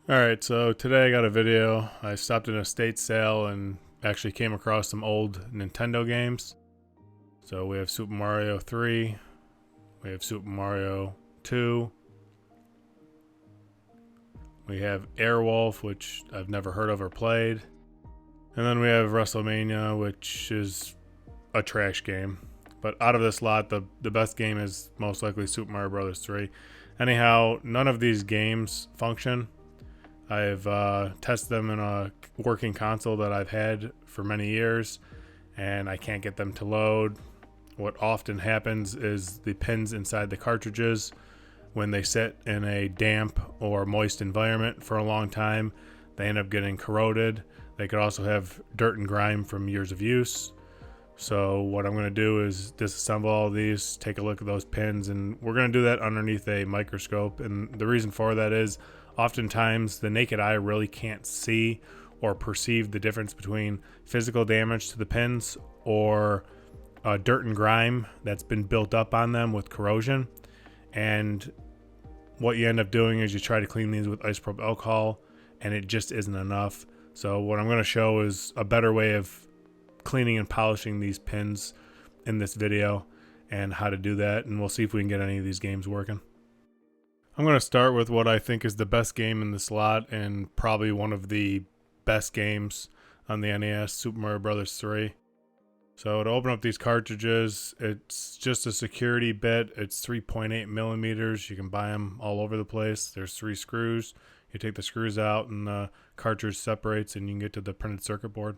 Alright, so today I got a video. I stopped in a estate sale and actually came across some old Nintendo games. So we have Super Mario 3, we have Super Mario 2, we have Airwolf, which I've never heard of or played, and then we have WrestleMania, which is a trash game. But out of this lot, the best game is most likely Super Mario Bros. 3. Anyhow, none of these games function. I've tested them in a working console that I've had for many years, and I can't get them to load. What often happens is the pins inside the cartridges, when they sit in a damp or moist environment for a long time, they end up getting corroded. They could also have dirt and grime from years of use. So what I'm going to do is disassemble all these, take a look at those pins, and we're going to do that underneath a microscope. And the reason for that is oftentimes the naked eye really can't see or perceive the difference between physical damage to the pins or dirt and grime that's been built up on them with corrosion. And what you end up doing is you try to clean these with isopropyl alcohol, and it just isn't enough. So what I'm going to show is a better way of cleaning and polishing these pins in this video and how to do that, and we'll see if we can get any of these games working. I'm going to start with what I think is the best game in this lot and probably one of the best games on the NES, Super Mario Bros. 3. So to open up these cartridges, it's just a security bit. It's 3.8 millimeters. You can buy them all over the place. There's 3 screws. You take the screws out and the cartridge separates and you can get to the printed circuit board.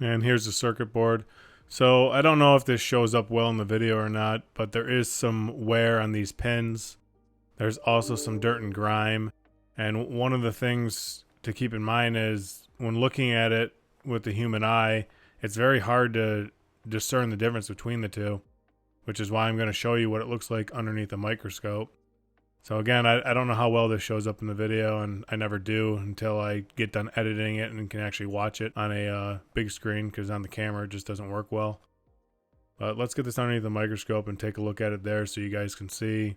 And here's the circuit board. So I don't know if this shows up well in the video or not, but there is some wear on these pins. There's also some dirt and grime. And one of the things to keep in mind is when looking at it with the human eye, it's very hard to discern the difference between the two, which is why I'm going to show you what it looks like underneath a microscope. So again, I don't know how well this shows up in the video, and I never do until I get done editing it and can actually watch it on a big screen, because on the camera it just doesn't work well. But let's get this underneath the microscope and take a look at it there so you guys can see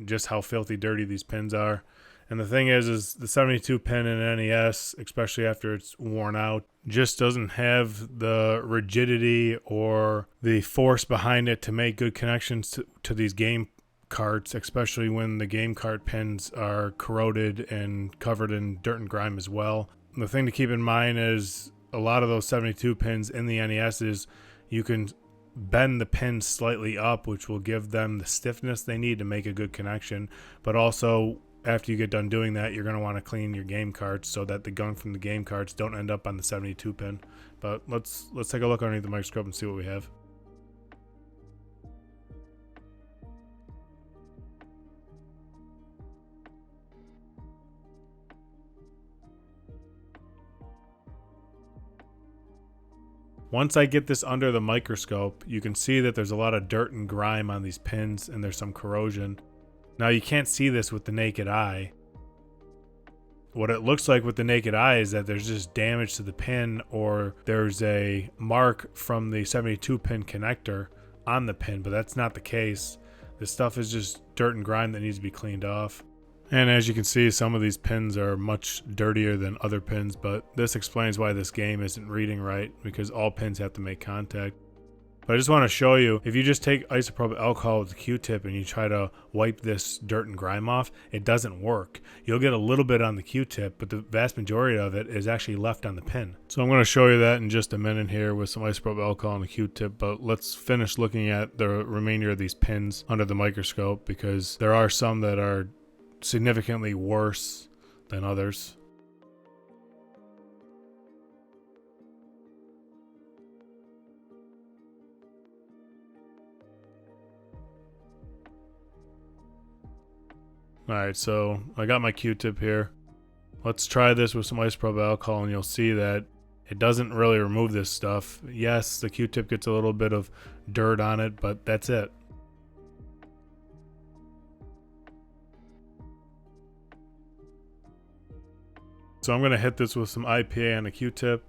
just how filthy dirty these pins are. And the thing is the 72 pin in NES, especially after it's worn out, just doesn't have the rigidity or the force behind it to make good connections to these game carts, especially when the game cart pins are corroded and covered in dirt and grime as well. The thing to keep in mind is a lot of those 72 pins in the NES is you can bend the pins slightly up, which will give them the stiffness they need to make a good connection. But also, after you get done doing that, you're going to want to clean your game carts so that the gunk from the game carts don't end up on the 72 pin. But let's take a look underneath the microscope and see what we have. Once I get this under the microscope, you can see that there's a lot of dirt and grime on these pins and there's some corrosion. Now you can't see this with the naked eye. What it looks like with the naked eye is that there's just damage to the pin, or there's a mark from the 72 pin connector on the pin, but that's not the case. This stuff is just dirt and grime that needs to be cleaned off. And as you can see, some of these pins are much dirtier than other pins, but this explains why this game isn't reading right, because all pins have to make contact. But I just want to show you, if you just take isopropyl alcohol with a Q-tip and you try to wipe this dirt and grime off, it doesn't work. You'll get a little bit on the Q-tip, but the vast majority of it is actually left on the pin. So I'm going to show you that in just a minute here with some isopropyl alcohol on the Q-tip, but let's finish looking at the remainder of these pins under the microscope, because there are some that are significantly worse than others. Alright, so I got my Q-tip here. Let's try this with some isopropyl alcohol and you'll see that it doesn't really remove this stuff. Yes, the Q-tip gets a little bit of dirt on it, but that's it. So I'm going to hit this with some IPA on a Q-tip.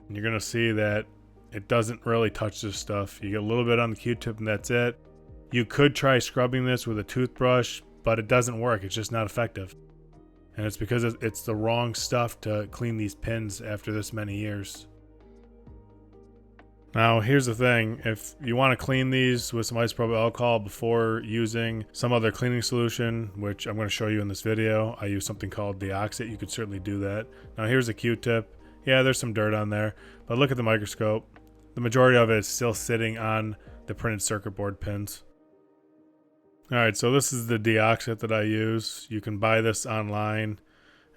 And you're going to see that it doesn't really touch this stuff. You get a little bit on the Q-tip and that's it. You could try scrubbing this with a toothbrush, but it doesn't work. It's just not effective. And it's because it's the wrong stuff to clean these pins after this many years. Now, here's the thing. If you want to clean these with some isopropyl alcohol before using some other cleaning solution, which I'm going to show you in this video, I use something called Deoxit. You could certainly do that. Now, here's a Q-tip. Yeah, there's some dirt on there, but look at the microscope. The majority of it is still sitting on the printed circuit board pins. Alright, so this is the Deoxit that I use. You can buy this online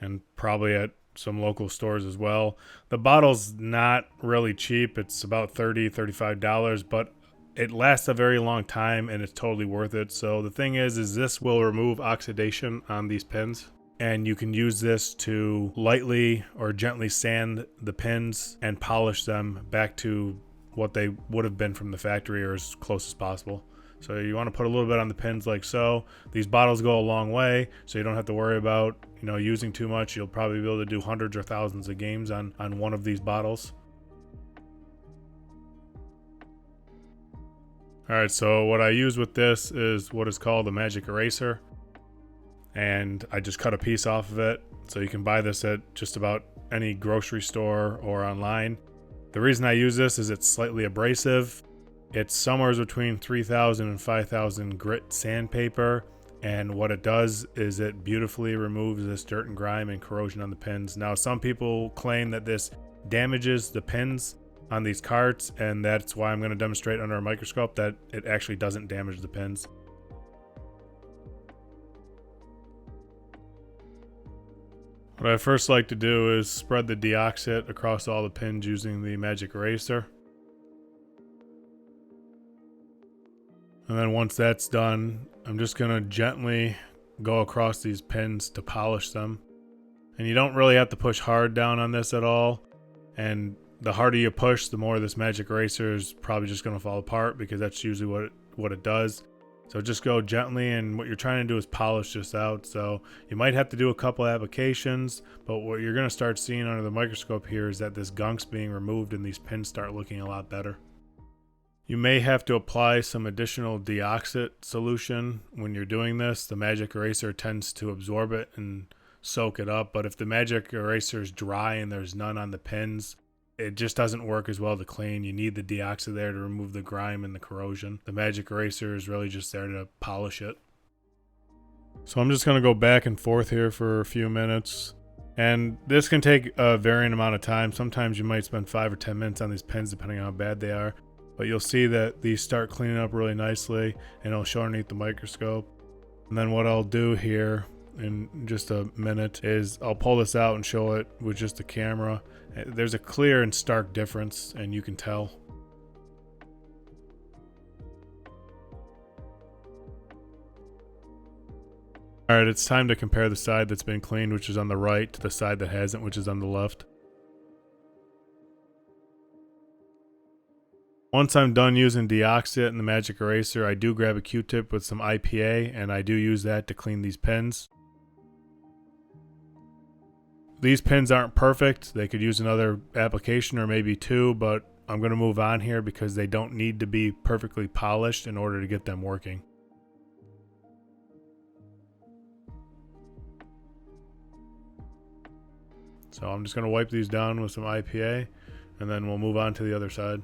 and probably at some local stores as well. The bottle's not really cheap. It's about $30, $35, but it lasts a very long time and it's totally worth it. So the thing is this will remove oxidation on these pins. And you can use this to lightly or gently sand the pins and polish them back to what they would have been from the factory or as close as possible. So you want to put a little bit on the pins like so. These bottles go a long way, so you don't have to worry about, using too much. You'll probably be able to do hundreds or thousands of games on one of these bottles. Alright, so what I use with this is what is called a magic eraser. And I just cut a piece off of it. So you can buy this at just about any grocery store or online. The reason I use this is it's slightly abrasive. It's somewhere between 3,000 and 5,000 grit sandpaper, and what it does is it beautifully removes this dirt and grime and corrosion on the pins. Now, some people claim that this damages the pins on these carts, and that's why I'm going to demonstrate under a microscope that it actually doesn't damage the pins. What I first like to do is spread the Deoxit across all the pins using the magic eraser. And then once that's done, I'm just going to gently go across these pins to polish them. And you don't really have to push hard down on this at all. And the harder you push, the more this magic eraser is probably just going to fall apart, because that's usually what it does. So just go gently, and what you're trying to do is polish this out. So you might have to do a couple applications, but what you're going to start seeing under the microscope here is that this gunk's being removed and these pins start looking a lot better. You may have to apply some additional Deoxit solution when you're doing this. The magic eraser tends to absorb it and soak it up, but if the magic eraser is dry and there's none on the pins, it just doesn't work as well to clean. You need the Deoxit there to remove the grime and the corrosion. The magic eraser is really just there to polish it. So I'm just going to go back and forth here for a few minutes. And this can take a varying amount of time. Sometimes you might spend 5 or 10 minutes on these pins depending on how bad they are. But you'll see that these start cleaning up really nicely, and it'll show underneath the microscope. And then what I'll do here in just a minute is I'll pull this out and show it with just the camera. There's a clear and stark difference, and you can tell. Alright, it's time to compare the side that's been cleaned, which is on the right, to the side that hasn't, which is on the left. Once I'm done using Deoxit and the magic eraser, I do grab a Q-tip with some IPA, and I do use that to clean these pins. These pins aren't perfect. They could use another application or maybe two, but I'm going to move on here because they don't need to be perfectly polished in order to get them working. So I'm just going to wipe these down with some IPA, and then we'll move on to the other side.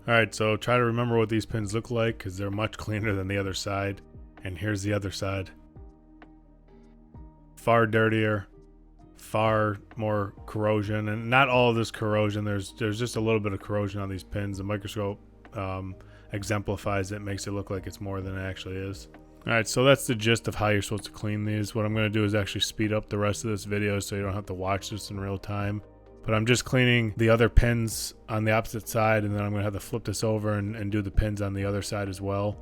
Alright, so try to remember what these pins look like, because they're much cleaner than the other side. And here's the other side. Far dirtier, far more corrosion, and not all of this corrosion. There's just a little bit of corrosion on these pins. The microscope exemplifies it, makes it look like it's more than it actually is. Alright, so that's the gist of how you're supposed to clean these. What I'm going to do is actually speed up the rest of this video so you don't have to watch this in real time. But I'm just cleaning the other pins on the opposite side, and then I'm going to have to flip this over and do the pins on the other side as well.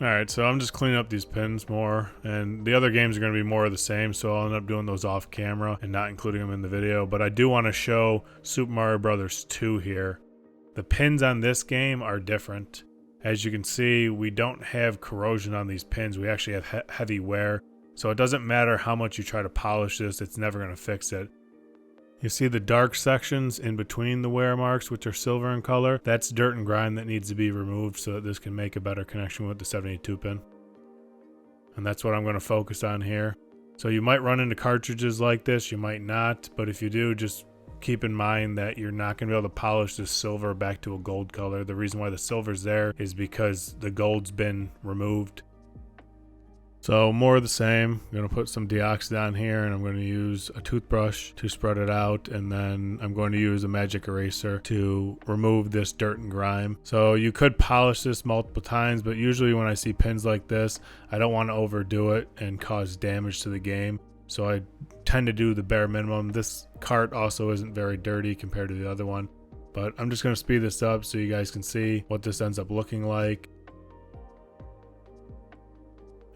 Alright, so I'm just cleaning up these pins more, and the other games are going to be more of the same, so I'll end up doing those off camera and not including them in the video. But I do want to show Super Mario Bros. 2 here. The pins on this game are different. As you can see, we don't have corrosion on these pins. We actually have heavy wear. So it doesn't matter how much you try to polish this, it's never going to fix it. You see the dark sections in between the wear marks, which are silver in color? That's dirt and grime that needs to be removed so that this can make a better connection with the 72 pin. And that's what I'm going to focus on here. So you might run into cartridges like this, you might not, but if you do, just keep in mind that you're not going to be able to polish this silver back to a gold color. The reason why the silver's there is because the gold's been removed. So more of the same. I'm going to put some deoxide on here, and I'm going to use a toothbrush to spread it out, and then I'm going to use a magic eraser to remove this dirt and grime. So you could polish this multiple times, but usually when I see pins like this, I don't want to overdo it and cause damage to the game. So I tend to do the bare minimum. This cart also isn't very dirty compared to the other one, but I'm just going to speed this up so you guys can see what this ends up looking like.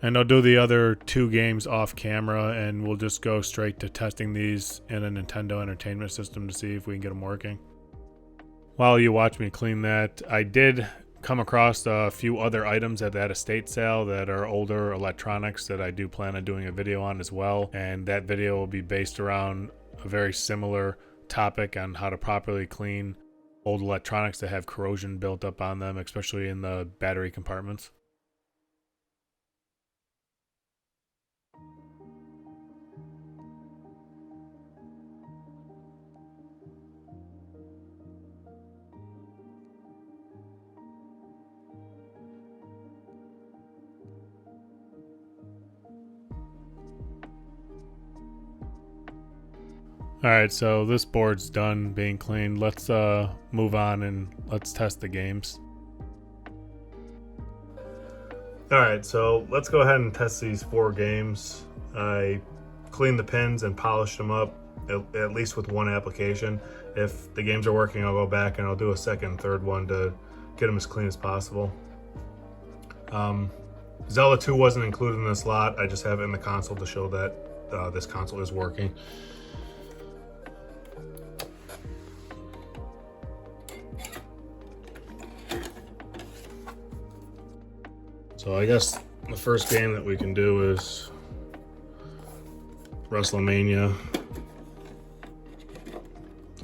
And I'll do the other 2 games off camera, and we'll just go straight to testing these in a Nintendo Entertainment System to see if we can get them working. While you watch me clean that, I did come across a few other items at that estate sale that are older electronics that I do plan on doing a video on as well. And that video will be based around a very similar topic on how to properly clean old electronics that have corrosion built up on them, especially in the battery compartments. Alright, so this board's done being cleaned. Let's move on and let's test the games. Alright, so let's go ahead and test these 4 games. I cleaned the pins and polished them up, at least with 1 application. If the games are working, I'll go back and I'll do a second and third one to get them as clean as possible. Zelda 2 wasn't included in this lot. I just have it in the console to show that this console is working. So I guess the first game that we can do is WrestleMania.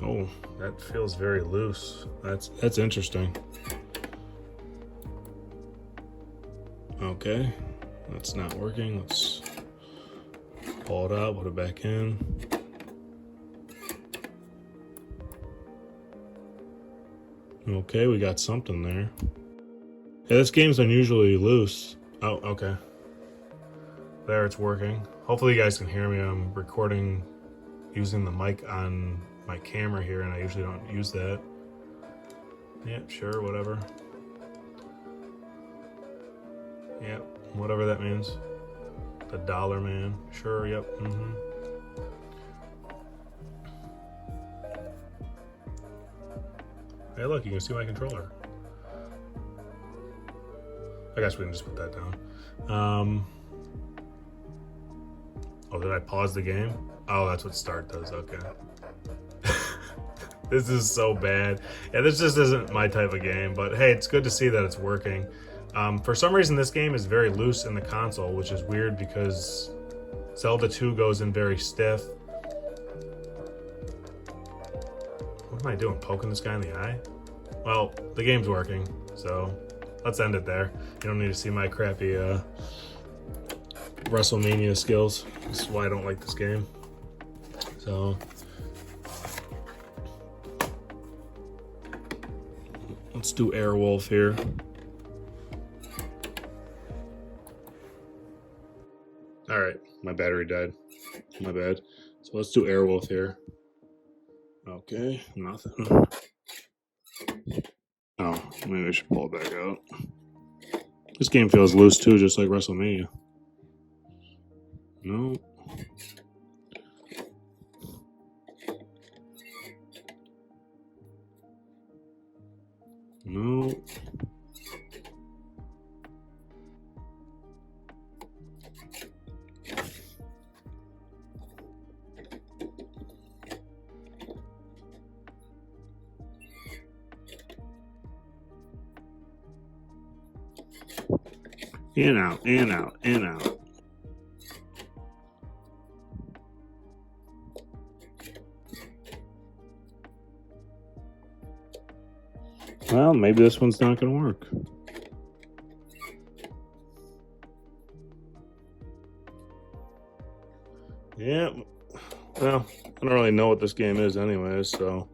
Oh, that feels very loose. That's interesting. Okay, that's not working. Let's pull it out, put it back in. Okay, we got something there. Yeah, this game's unusually loose. Oh, okay. There, it's working. Hopefully you guys can hear me. I'm recording using the mic on my camera here, and I usually don't use that. Yeah, sure, whatever. Yeah, whatever that means. The dollar man. Sure, yep, Hey, look, you can see my controller. I guess we can just put that down. Oh, did I pause the game? Oh, that's what start does, okay. This is so bad. Yeah, this just isn't my type of game, but hey, it's good to see that it's working. For some reason, this game is very loose in the console, which is weird because Zelda 2 goes in very stiff. What am I doing, poking this guy in the eye? Well, the game's working, so let's end it there. You don't need to see my crappy WrestleMania skills. This is why I don't like this game. So let's do Airwolf here. All right, my battery died. My bad. So let's do Airwolf here. Okay, nothing. Oh, maybe I should pull it back out. This game feels loose too, just like WrestleMania. No. No. In, out, in, out, in, out. Well, maybe this one's not going to work. Yeah, well, I don't really know what this game is anyways, so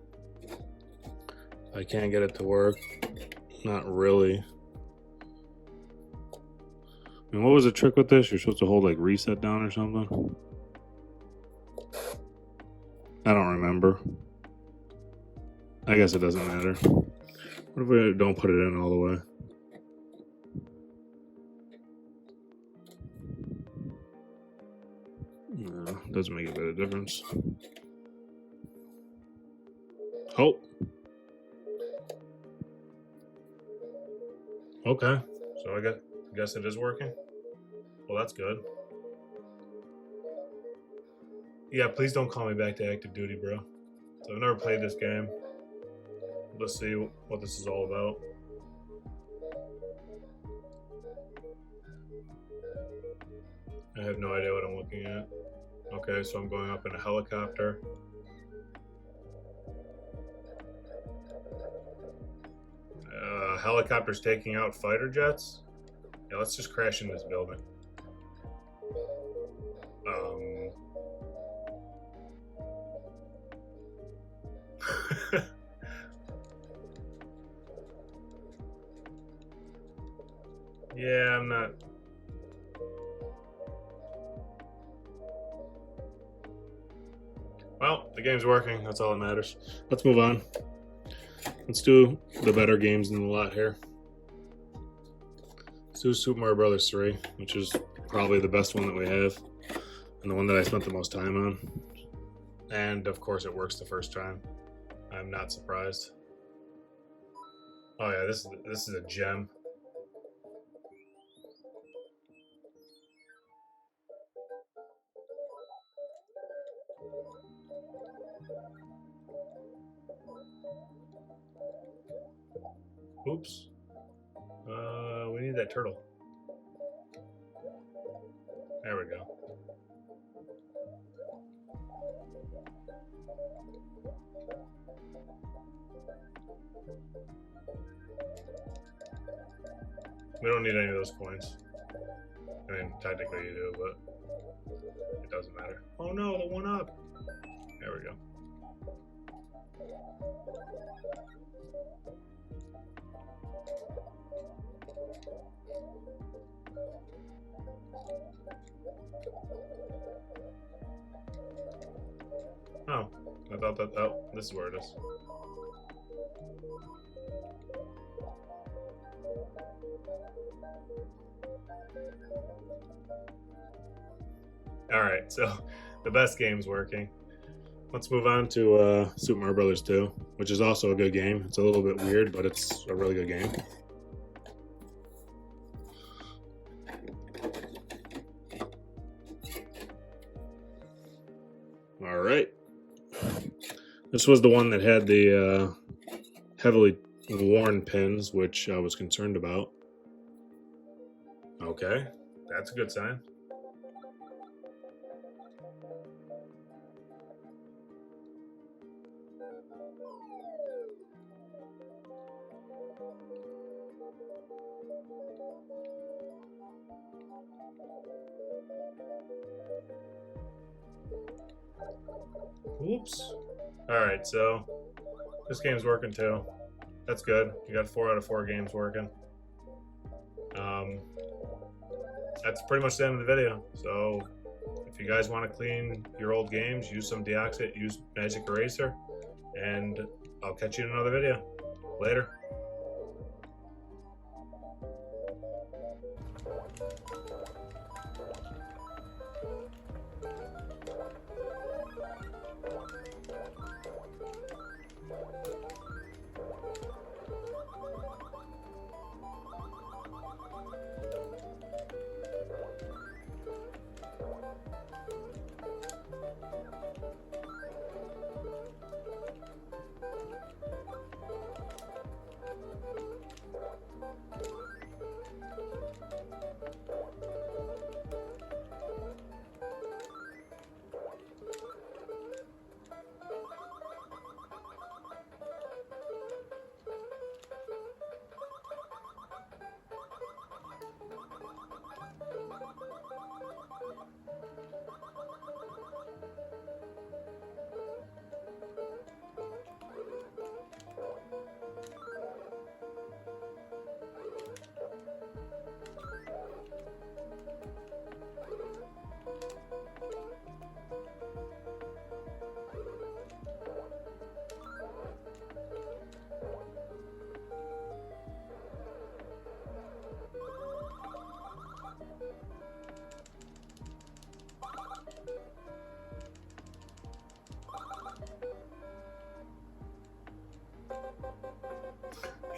I can't get it to work. Not really. I mean, what was the trick with this? You're supposed to hold like reset down or something? I don't remember. I guess it doesn't matter. What if we don't put it in all the way? No, doesn't make a bit of difference. Oh. Okay. So I guess it is working. Well, that's good. Yeah, please don't call me back to active duty, bro. So I've never played this game. Let's see what this is all about. I have no idea what I'm looking at. Okay, so I'm going up in a helicopter. Helicopter's taking out fighter jets. Yeah, let's just crash into this building. Yeah, I'm not. Well, the game's working. That's all that matters. Let's move on. Let's do the better games in the lot here. Let's do Super Mario Brothers 3, which is probably the best one that we have, and the one that I spent the most time on. And of course, it works the first time. I'm not surprised. Oh yeah, this is a gem. Oops. We need that turtle. There we go. We don't need any of those coins. I mean, technically you do, but it doesn't matter. Oh no, the one up. There we go. Oh, I thought that. Oh, this is where it is. All right, so the best game's working. Let's move on to Super Mario Brothers 2, which is also a good game. It's a little bit weird, but it's a really good game. All right. This was the one that had the heavily worn pins, which I was concerned about. Okay, that's a good sign. Oops. Alright, so this game's working too. That's good. You got 4 out of 4 games working. That's pretty much the end of the video. So if you guys want to clean your old games, use some Deoxit, use Magic Eraser, and I'll catch you in another video. Later.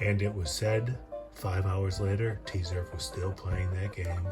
And it was said 5 hours later, T-Zerf was still playing that game.